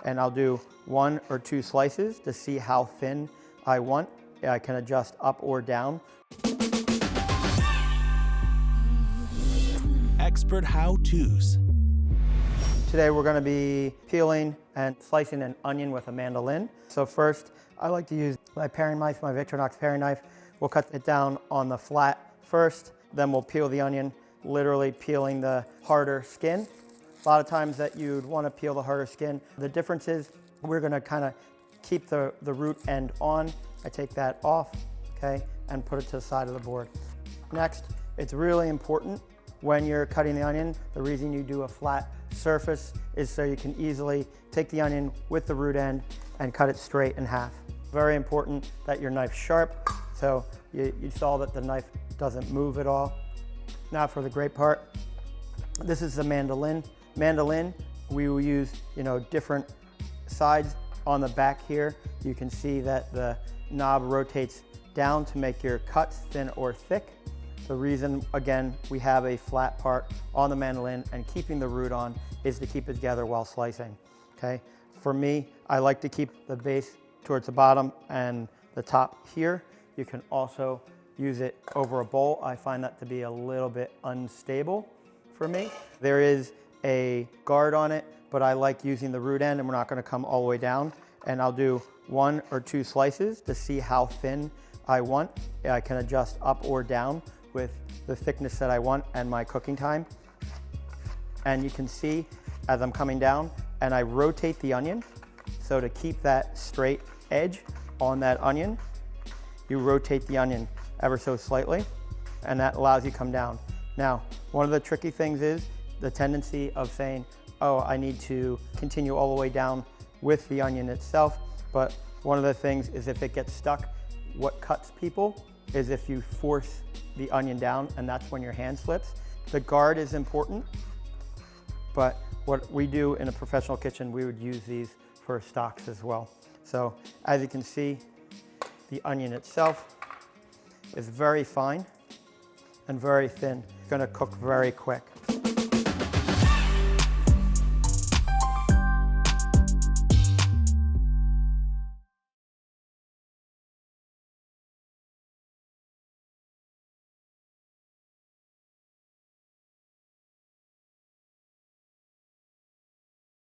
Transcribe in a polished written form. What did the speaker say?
and I'll do 1 or 2 slices to see how thin I want. I can adjust up or down. Expert how-tos. Today we're going to be peeling and slicing an onion with a mandolin. So first, I like to use my paring knife, my Victorinox paring knife. We'll cut it down on the flat first, then we'll peel the onion, literally peeling the harder skin. A lot of times that you'd want to peel the harder skin. The difference is we're going to kind of keep the root end on. I take that off, okay, and put it to the side of the board. Next, it's really important when you're cutting the onion, the reason you do a flat surface is so you can easily take the onion with the root end and cut it straight in half. Very important that your knife's sharp, so you saw that the knife doesn't move at all. Now for the great part, this is the mandolin. Mandolin, we will use, different sides on the back here. You can see that the knob rotates down to make your cuts thin or thick. The reason, again, we have a flat part on the mandolin and keeping the root on is to keep it together while slicing, okay? For me, I like to keep the base towards the bottom and the top here. You can also use it over a bowl. I find that to be a little bit unstable for me. There is a guard on it, but I like using the root end, and we're not gonna come all the way down. And I'll do 1 or 2 slices to see how thin I want. I can adjust up or down with the thickness that I want and my cooking time. And you can see as I'm coming down, and I rotate the onion. So to keep that straight edge on that onion, you rotate the onion ever so slightly, and that allows you to come down. Now, one of the tricky things is the tendency of saying, oh, I need to continue all the way down with the onion itself. But one of the things is if it gets stuck, what cuts people is if you force the onion down, and that's when your hand slips. The guard is important, but what we do in a professional kitchen, we would use these for stocks as well. So as you can see, the onion itself is very fine and very thin. It's gonna cook very quick.